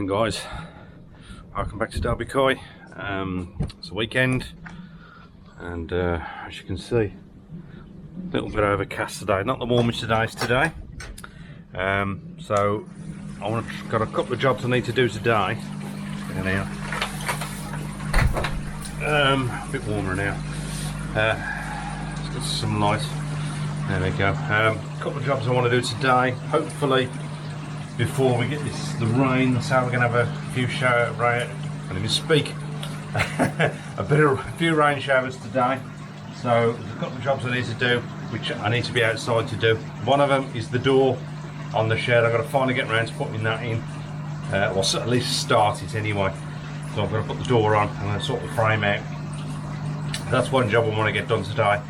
morning, guys. Welcome back to Derby Coy. It's a weekend, and as you can see, a little bit overcast today. Not the warmest of days today. So got a couple of jobs I need to do today. A bit warmer now. Let's get some light. There we go. A couple of jobs I want to do today. Hopefully, before we get the rain, so we're going to have a few shower rain. I can't even speak. a few rain showers today. So there's a couple of jobs I need to do, which I need to be outside to do. One of them is the door on the shed. I've got to finally get around to putting that in, or at least start it anyway. So I've got to put the door on and sort the frame out. That's one job I want to get done today.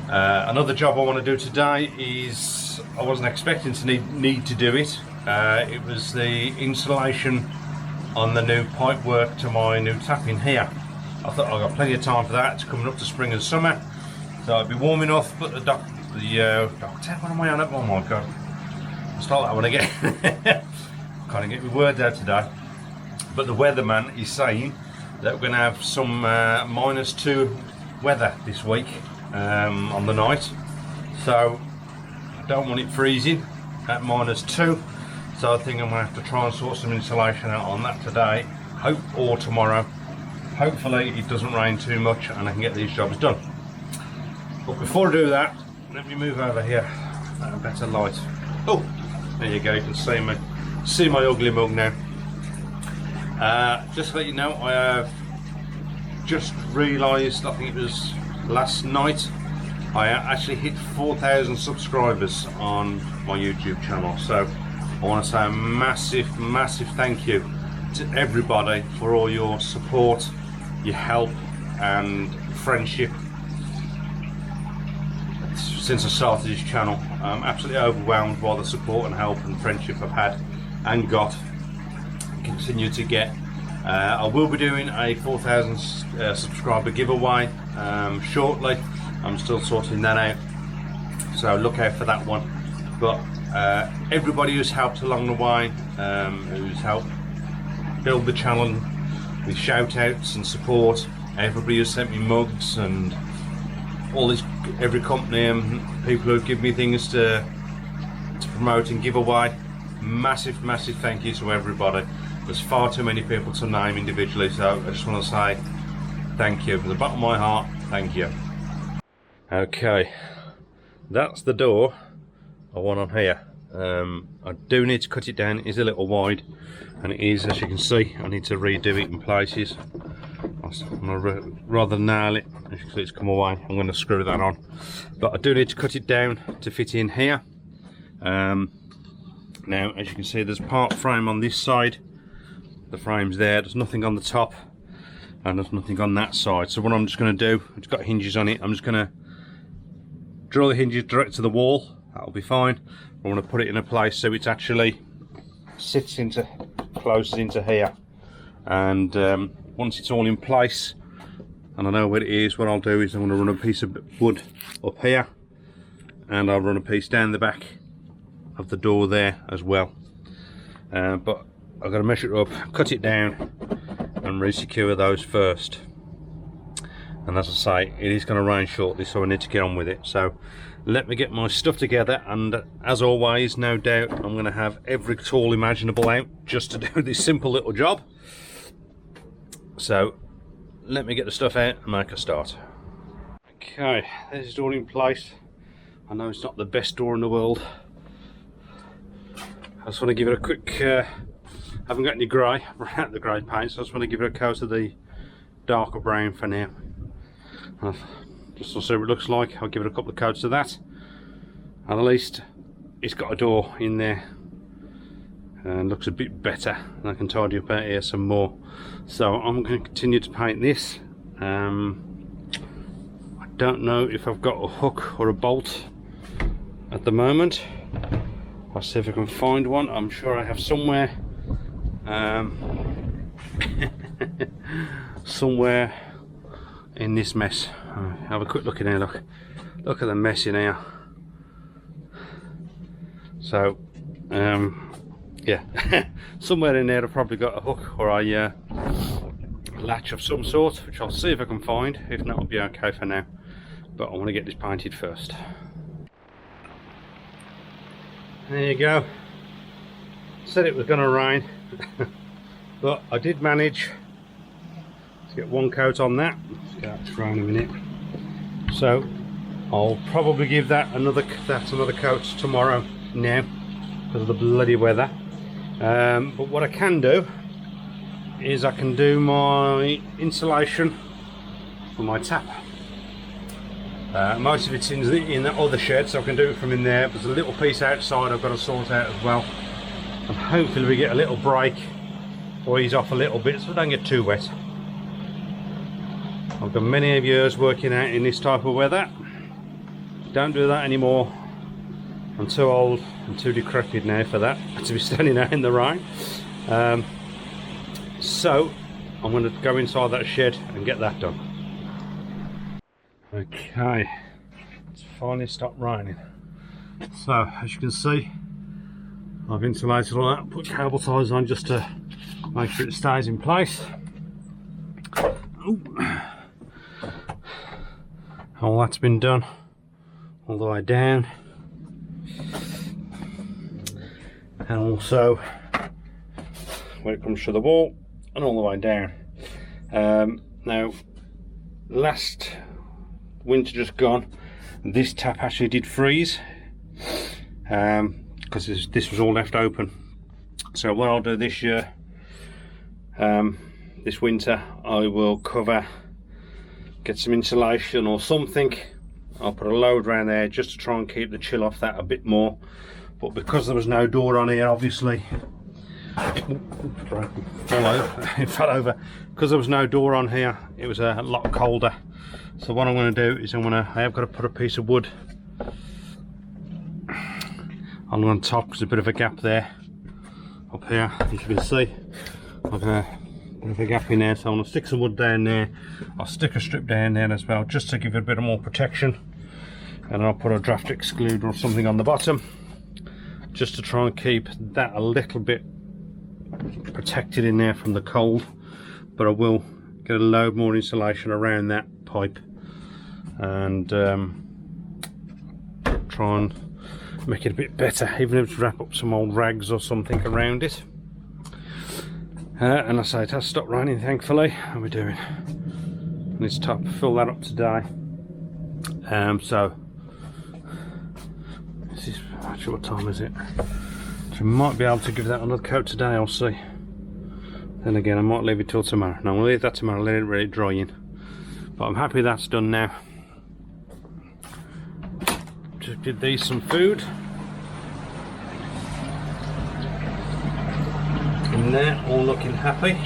Another job I want to do today is, I wasn't expecting to need to do it. It was the installation on the new pipe work to my new tap in here. I thought I've got plenty of time for that. It's coming up to spring and summer, so it'll be warm enough. But the dock tap, what am I on it? Oh my god! I'll start that one again. Can't get my words out today. But the weatherman is saying that we're going to have some -2 weather this week on the night. So I don't want it freezing at -2. So I think I'm going to have to try and sort some insulation out on that today, or tomorrow. Hopefully it doesn't rain too much and I can get these jobs done. But before I do that, let me move over here. Better light. Oh, there you go. You can see my ugly mug now. Just to let you know, I have just realised, I think it was last night, I actually hit 4,000 subscribers on my YouTube channel. So I want to say a massive thank you to everybody for all your support, your help and friendship since I started this channel. I'm absolutely overwhelmed by the support and help and friendship I've had and continue to get. I will be doing a 4,000 subscriber giveaway shortly. I'm still sorting that out, so look out for that one. But everybody who's helped along the way, who's helped build the channel with shout outs and support, everybody who's sent me mugs and all this, every company and people who give me things to promote and give away, massive thank you to everybody. There's far too many people to name individually, so I just want to say thank you from the bottom of my heart. Thank you. Okay, that's the door I want on here. I do need to cut it down. It is a little wide, and it is, as you can see, I need to redo it in places. I'm gonna rather nail it. As you can see, it's come away. I'm going to screw that on, but I do need to cut it down to fit in here. Now, as you can see, there's part frame on this side. The frame's there. There's nothing on the top, and there's nothing on that side. So what I'm just going to do, it's got hinges on it. I'm just going to draw the hinges direct to the wall. That'll be fine. I want to put it in a place so it actually closes into here. And once it's all in place and I know where it is, what I'll do is I'm going to run a piece of wood up here, and I'll run a piece down the back of the door there as well. But I've got to measure it up, cut it down and re-secure those first. And as I say, it is going to rain shortly, so I need to get on with it. So let me get my stuff together, and as always, no doubt I'm going to have every tool imaginable out just to do this simple little job. So let me get the stuff out and make a start. Okay, this is all in place. I know it's not the best door in the world. I just want to give it a quick, I haven't got any grey, I've run out of the grey paint, so I just want to give it a coat of the darker brown for now. Just to see what it looks like, I'll give it a couple of coats of that, and at least it's got a door in there and looks a bit better, and I can tidy up out here some more. So I'm going to continue to paint this. I don't know if I've got a hook or a bolt at the moment. I'll see if I can find one. I'm sure I have somewhere. Somewhere in this mess. Have a quick look in here. Look at the mess in here. So yeah, somewhere in there I've probably got a hook or a latch of some sort, which I'll see if I can find. If not, it'll be okay for now, but I want to get this painted first. There you go. Said it was going to rain but I did manage to get one coat on that. Let's get that dry in a minute. So I'll probably give that another coat tomorrow now because of the bloody weather. But what I can do is I can do my insulation for my tap. Most of it's in the other shed, so I can do it from in there. There's a little piece outside I've got to sort out as well, and hopefully we get a little break or ease off a little bit so I don't get too wet. I've done many of years working out in this type of weather. Don't do that anymore. I'm too old and too decrepit now for that, to be standing out in the rain. So I'm going to go inside that shed and get that done. Okay, it's finally stopped raining. So as you can see, I've insulated all that, put cable ties on just to make sure it stays in place. Ooh. All that's been done all the way down, and also when it comes to the wall and all the way down. Now last winter just gone, this tap actually did freeze because this was all left open. So what I'll do this year, this winter, I will get some insulation or something. I'll put a load around there just to try and keep the chill off that a bit more. But because there was no door on here, obviously it fell over. Because there was no door on here, it was a lot colder. So what I'm going to do is I have got to put a piece of wood on top because there's a bit of a gap there up here, as you can see. I've got a bit of a gap in there, so I'm going to stick some wood down there. I'll stick a strip down there as well, just to give it a bit more protection, and I'll put a draft excluder or something on the bottom just to try and keep that a little bit protected in there from the cold. But I will get a load more insulation around that pipe and try and make it a bit better, even if it's wrap up some old rags or something around it. And I say it has stopped raining, thankfully. How are we doing? This top, fill that up today. So this is actually, what time is it? So I might be able to give that another coat today, I'll see. Then again, I might leave it till tomorrow. No, I'm gonna leave that tomorrow, let it really dry in. But I'm happy that's done now. Just give these some food. And they're all looking happy.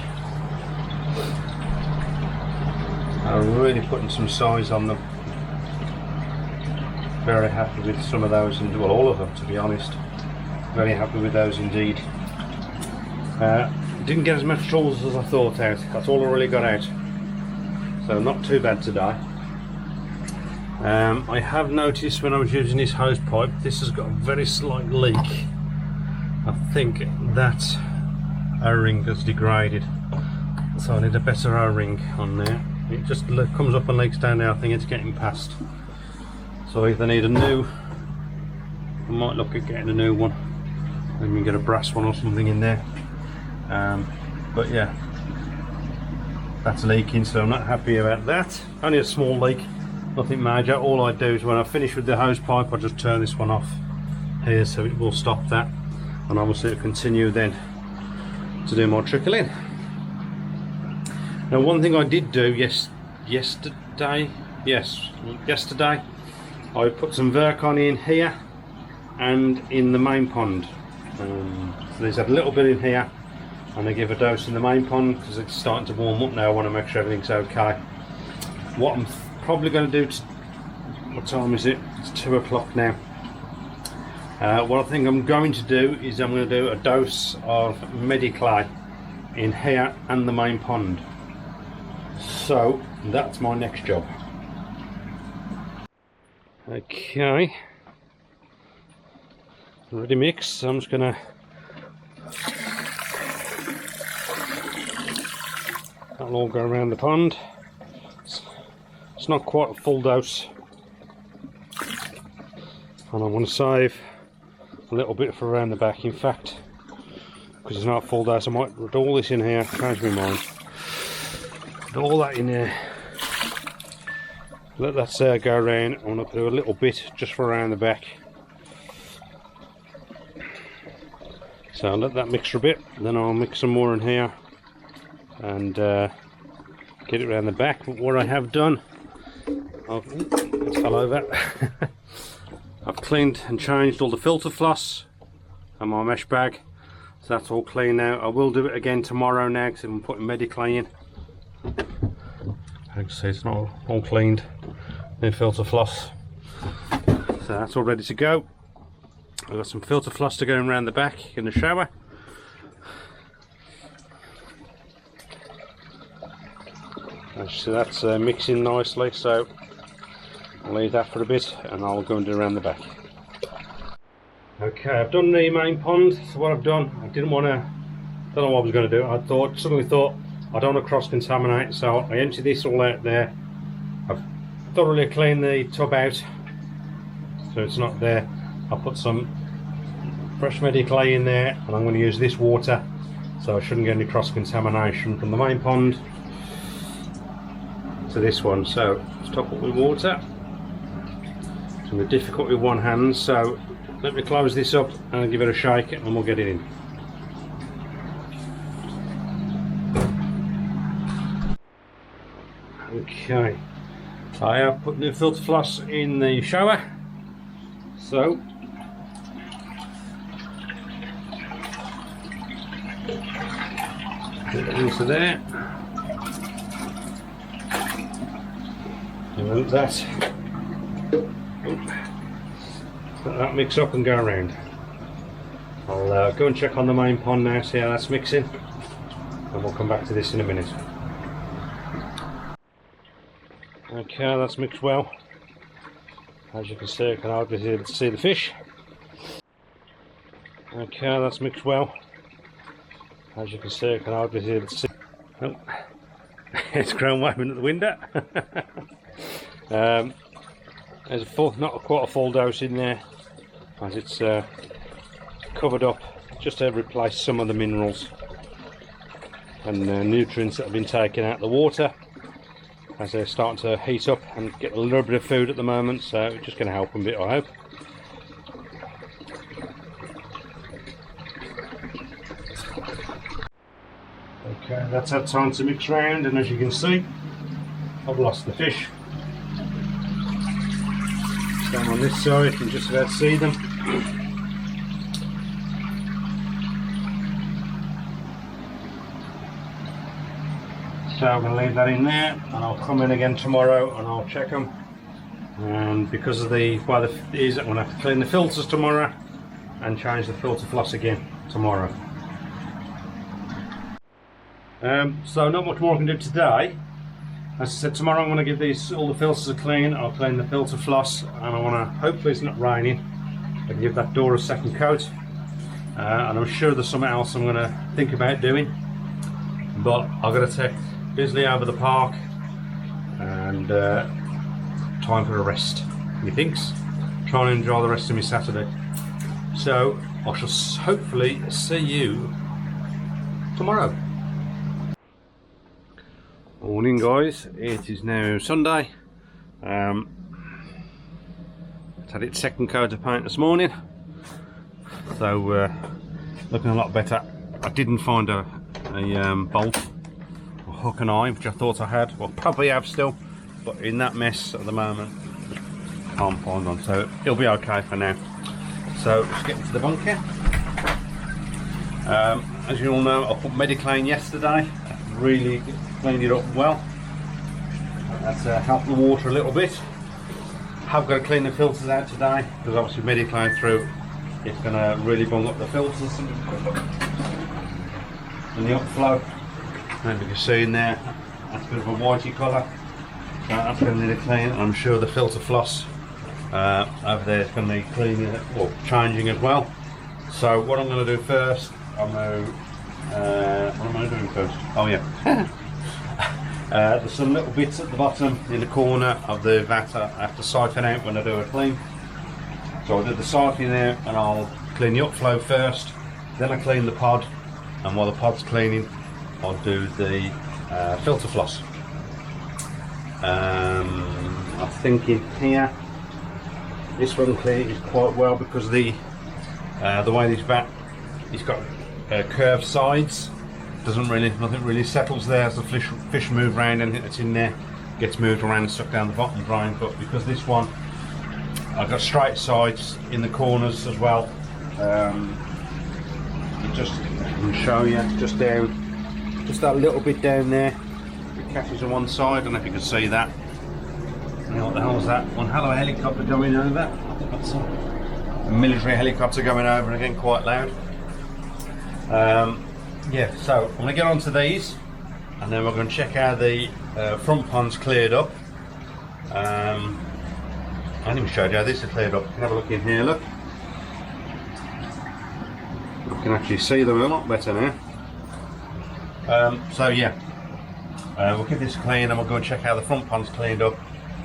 I'm really putting some size on them. Very happy with some of those, and well, all of them, to be honest. Very happy with those indeed. Didn't get as much tools as I thought out. That's all I really got out. So not too bad today. I have noticed when I was using this hose pipe, this has got a very slight leak. I think that O-ring has degraded, so I need a better O-ring on there. It just comes up and leaks down there. I think it's getting past. So I either need a new, I might look at getting a new one, and we can get a brass one or something in there. But yeah, that's leaking, so I'm not happy about that. Only a small leak, nothing major. All I do is when I finish with the hose pipe, I just turn this one off here, so it will stop that, and obviously it'll continue then to do more trickling. Now, one thing I did do yesterday, I put some Vercon in here and in the main pond. So there's a little bit in here, and I give a dose in the main pond because it's starting to warm up now. I want to make sure everything's okay. What I'm probably going to do, what time is it? It's 2 o'clock now. What I think I'm going to do is I'm going to do a dose of Mediclay in here and the main pond. So that's my next job. Okay, ready mixed. So I'm just going to That'll all go around the pond. It's not quite a full dose, and I want to save a little bit for around the back. In fact, because it's not a full dose, I might put all this in here, change my mind. Put all that in there. Let that go around. I want to do a little bit just for around the back. So I'll let that mix for a bit, then I'll mix some more in here and get it around the back. But what I have done, it fell over. I've cleaned and changed all the filter floss and my mesh bag, so that's all clean now. I will do it again tomorrow now because I'm putting Mediclay in. As you can see, it's not all cleaned. New filter floss, so that's all ready to go. I've got some filter floss to go around the back in the shower. So that's mixing nicely, so I'll leave that for a bit and I'll go and do around the back. Okay, I've done the main pond. So what I've done, I didn't want to, don't know what I was going to do. I suddenly thought I don't want to cross contaminate, so I emptied this all out there. I've thoroughly cleaned the tub out so it's not there. I'll put some fresh Mediclay in there and I'm going to use this water, so I shouldn't get any cross contamination from the main pond to this one. So let's top up with water. It's going to be difficult with one hand, so let me close this up and give it a shake and we'll get it in. Okay, I have put new filter floss in the shower, so put it into there. And that, let that mix up and go around. I'll go and check on the main pond now, see how that's mixing, and we'll come back to this in a minute. Okay, that's mixed well. As you can see, I can hardly see the fish. Okay, that's mixed well. As you can see, I can hardly see. Oh, it's grown waving at the window. There's not quite a full dose in there, as it's covered up just to replace some of the minerals and nutrients that have been taken out of the water, as they're starting to heat up and get a little bit of food at the moment, so it's just going to help them a bit, I hope. Okay, that's had time to mix around, and as you can see, I've lost the fish. Down on this side, you can just about see them. So I'm going to leave that in there, and I'll come in again tomorrow and I'll check them. And because of the way it is, I'm going to have to clean the filters tomorrow and change the filter floss again tomorrow. So not much more I can do today. As I said, tomorrow I'm going to give all the filters a clean. I'll clean the filter floss, and I want to, hopefully it's not raining, I can give that door a second coat. And I'm sure there's something else I'm going to think about doing, but I've got to take Bisley over the park and time for a rest, methinks. Trying to enjoy the rest of my Saturday. So I shall hopefully see you tomorrow. Morning guys, it is now Sunday. It's had its second coat of paint this morning, so looking a lot better. I didn't find a bolt or hook and eye, which I thought I had. Well, probably have still, but in that mess at the moment, can't find one, so it'll be okay for now. So let's get into the bunker. As you all know, I put Mediclay yesterday. Really cleaned it up well. That's helped the water a little bit. Have got to clean the filters out today, because obviously Mediclay through, it's going to really bung up the filters and the upflow. And you can see in there, that's a bit of a whitey colour. So that's going to need a clean. I'm sure the filter floss over there is going to need cleaning or changing as well. So what I'm going to do first, I'm going to what am I doing first? Oh yeah. There's some little bits at the bottom in the corner of the vat I have to siphon out when I do a clean. So I'll do the siphoning out and I'll clean the upflow first, then I clean the pod, and while the pod's cleaning I'll do the filter floss. I think in here this one cleans quite well because the way this vat, it's got curved sides. Nothing really settles there as the fish move around. Anything that's in there gets moved around and stuck down the bottom drying. But because this one, I've got straight sides in the corners as well. Just I can show you just down, just that little bit down there. It catches on one side. I don't know if you can see that. You know what the hell is that? One hell of a helicopter going over. I think that's a military helicopter going over again, quite loud. Yeah, so I'm going to get onto these and then we're going to check how the front pond's cleared up. I didn't even show you how this is cleared up. You can have a look in here, look. You can actually see them a lot better now. So yeah, we'll give this a clean and we'll go and check how the front pond's cleaned up.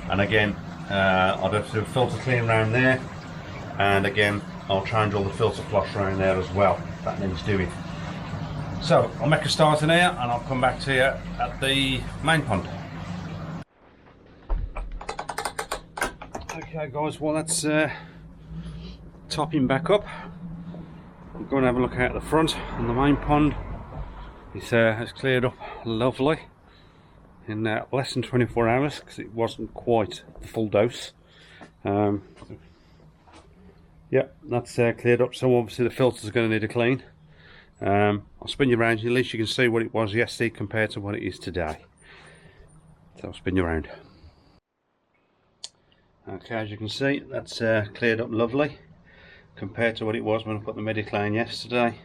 And again, I'll have to do a filter clean around there. And again, I'll change all the filter floss around there as well. That needs doing. So I'll make a start in here and I'll come back to you at the main pond. Okay guys, well that's topping back up. I'm going to have a look at the front on the main pond. It's cleared up lovely in less than 24 hours because it wasn't quite the full dose. Yeah, that's cleared up, so obviously the filters are going to need a clean. I'll spin you around, at least you can see what it was yesterday compared to what it is today. So I'll spin you around. Okay, as you can see, that's cleared up lovely compared to what it was when I put the Mediclane yesterday.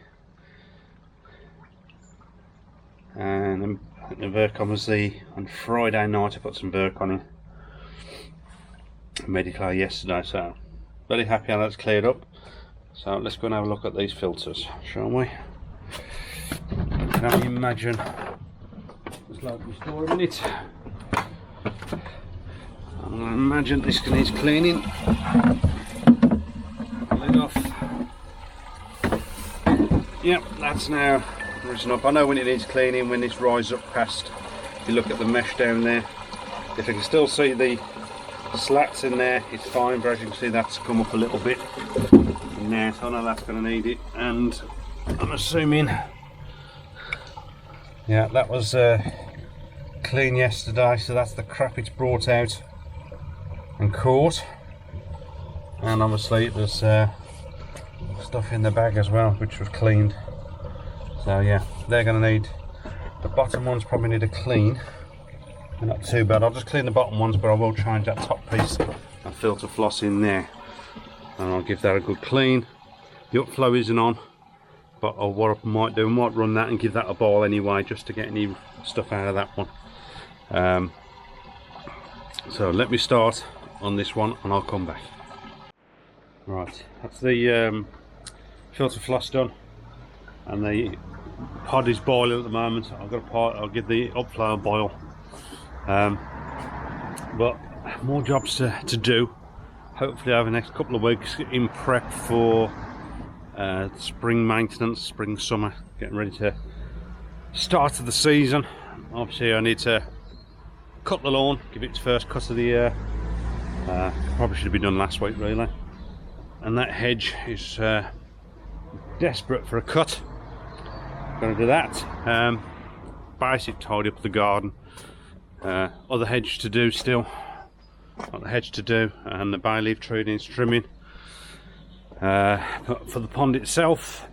And then the Virkon was on Friday night I put some Virkon in Mediclane yesterday, so very happy how that's cleared up. So let's go and have a look at these filters, shall we? I can only imagine there's loads of store in it. I'm going to imagine this needs cleaning. Lid off. Yep, that's now risen up. I know when it needs cleaning, when this rises up past, if you look at the mesh down there, if you can still see the slats in there, it's fine, but as you can see that's come up a little bit now, so I know that's going to need it. And I'm assuming, yeah, that was clean yesterday, so that's the crap it's brought out and caught. And obviously there's stuff in the bag as well which was cleaned, so yeah, they're going to need, the bottom ones probably need a clean. They're not too bad. I'll just clean the bottom ones, but I will change that top piece and filter floss in there and I'll give that a good clean. The upflow isn't on, but what I might do, I might run that and give that a boil anyway just to get any stuff out of that one. So let me start on this one and I'll come back. Right, that's the filter floss done and the pod is boiling at the moment. I'll give the upflow a boil. But more jobs to do, hopefully over the next couple of weeks in prep for spring maintenance, spring summer, getting ready to start of the season. Obviously I need to cut the lawn, give it its first cut of the year. Probably should have been done last week really, and that hedge is desperate for a cut. Going to do that. Basic tidy up the garden. Other hedge to do still. Got the hedge to do and the bay leaf tree needs trimming. But for the pond itself,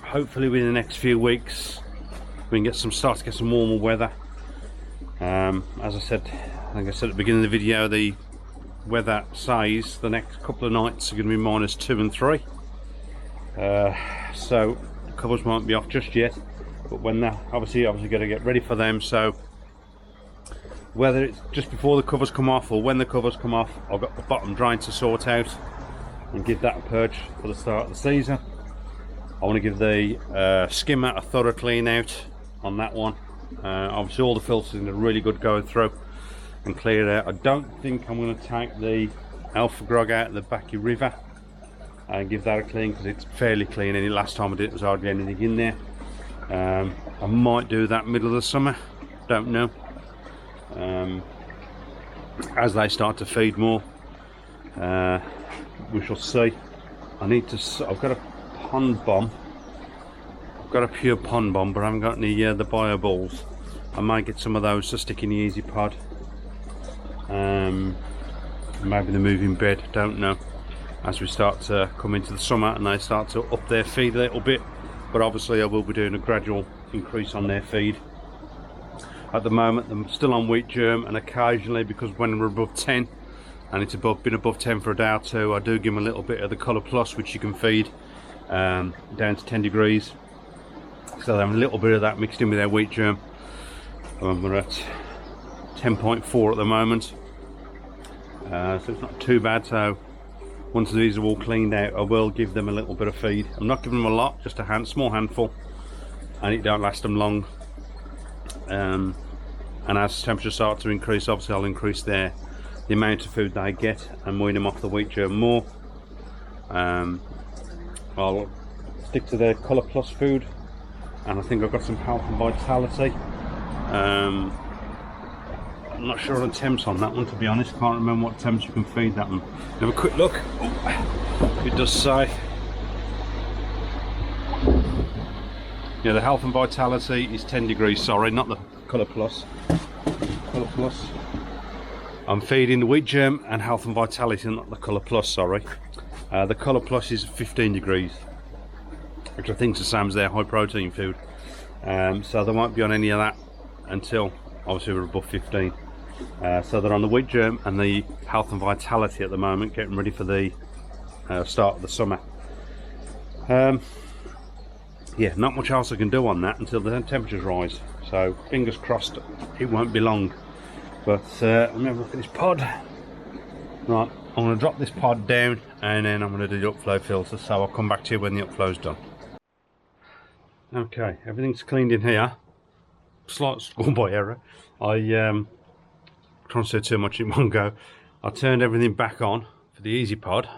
hopefully within the next few weeks we can start to get some warmer weather. As I said, I think I said at the beginning of the video, the weather says the next couple of nights are going to be -2 and 3. So the covers won't be off just yet, but when they're obviously got to get ready for them. So whether it's just before the covers come off or when the covers come off, I've got the bottom drain to sort out and give that a purge for the start of the season. I want to give the skimmer a thorough clean out on that one Obviously all the filters are really good going through and clear it out. I don't think I'm going to take the Alpha Grog out of the Backy River and give that a clean, because it's fairly clean. Any last time I did it was hardly anything in there. I might do that middle of the summer, don't know, as they start to feed more. We shall see. I've got a pond bomb. I've got a pure pond bomb, but I haven't got any the bio balls. I might get some of those to stick in the easy pod. Maybe the moving bed, don't know, as we start to come into the summer and they start to up their feed a little bit. But obviously I will be doing a gradual increase on their feed. At the moment I'm still on wheat germ, and occasionally, because when we're above 10 and it's been above 10 for a day or two, I do give them a little bit of the Colour Plus, which you can feed down to 10 degrees. So they have a little bit of that mixed in with their wheat germ. We're at 10.4 at the moment, so it's not too bad. So once these are all cleaned out, I will give them a little bit of feed. I'm not giving them a lot, just a small handful, and it don't last them long. And as temperatures start to increase, obviously I'll increase the amount of food they get and wean them off the wheat germ more. I'll stick to the Colour Plus food, and I think I've got some Health and Vitality. I'm not sure on the temps on that one, to be honest. Can't remember what temps you can feed that one. Have a quick look. It does say, yeah, the Health and Vitality is 10 degrees, sorry, not the Colour Plus. Colour Plus. I'm feeding the wheat germ and Health and Vitality, not the Colour Plus, sorry. The Colour Plus is 15 degrees, which I think is the same as their high protein food. So they won't be on any of that until obviously we're above 15. So they're on the wheat germ and the Health and Vitality at the moment, getting ready for the start of the summer. Yeah, not much else I can do on that until the temperatures rise, so fingers crossed it won't be long. But let me have a look at this pod. Right, I'm going to drop this pod down and then I'm going to do the upflow filter, so I'll come back to you when the upflow's done. Okay, everything's cleaned in here. Slight schoolboy error. I trying to say too much in one go. I turned everything back on for the easy pod,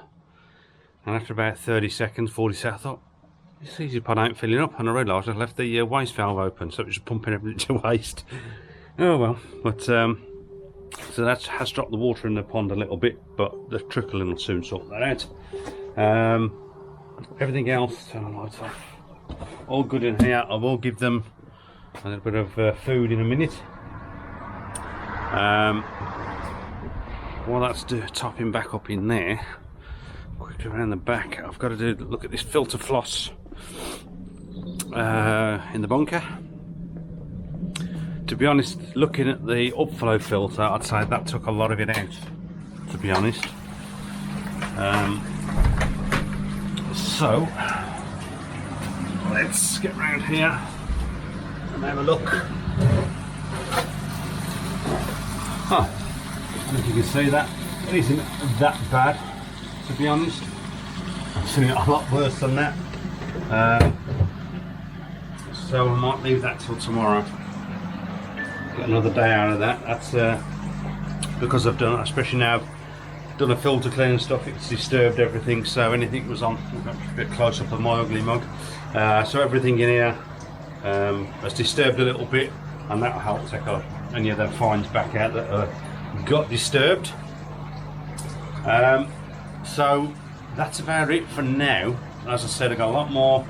and after about 30 seconds, 40 seconds, I thought, this easy pod ain't filling up, and I realised I left the waste valve open, so it was just pumping everything to waste. Oh well, but so that has dropped the water in the pond a little bit, but the trickling will soon sort that out. Everything else, turn the lights off. All good in here. I will give them a little bit of food in a minute. While that's topping back up in there, quickly around the back, I've got to look at this filter floss in the bunker. To be honest, looking at the upflow filter, I'd say that took a lot of it out, to be honest. So let's get round here and have a look. Huh, as you can see, that it isn't that bad, to be honest. I've seen it a lot worse than that. So I might leave that till tomorrow. Get another day out of that. That's because I've done, especially now I've done a filter clean and stuff, it's disturbed everything, so anything was on, a bit close up of my ugly mug. So everything in here has disturbed a little bit, and that'll help take any of them fines back out that got disturbed. So that's about it for now. As I said, I've got a lot more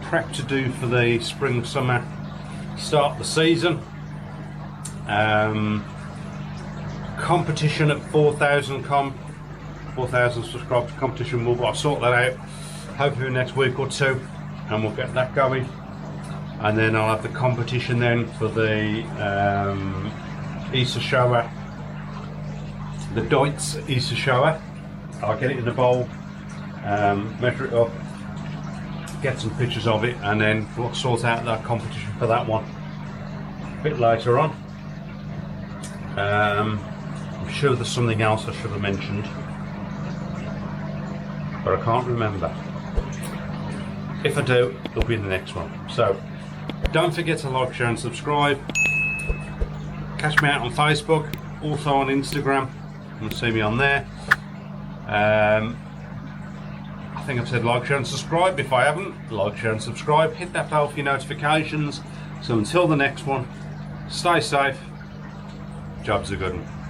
prep to do for the spring summer start of the season. Competition at 4,000 subscribers competition, I'll sort that out hopefully in the next week or two, and we'll get that going. And then I'll have the competition then for the Easter shower, the Deutz Easter shower. I'll get it in the bowl, measure it up, get some pictures of it, and then we'll sort out that competition for that one a bit later on. I'm sure there's something else I should have mentioned, but I can't remember. If I do, it'll be in the next one. So Don't forget to like, share and subscribe. Catch me out on Facebook, also on Instagram. You'll see me on there. I think I've said like, share and subscribe. If I haven't, like, share and subscribe. Hit that bell for your notifications. So until the next one, stay safe. Job's a good one.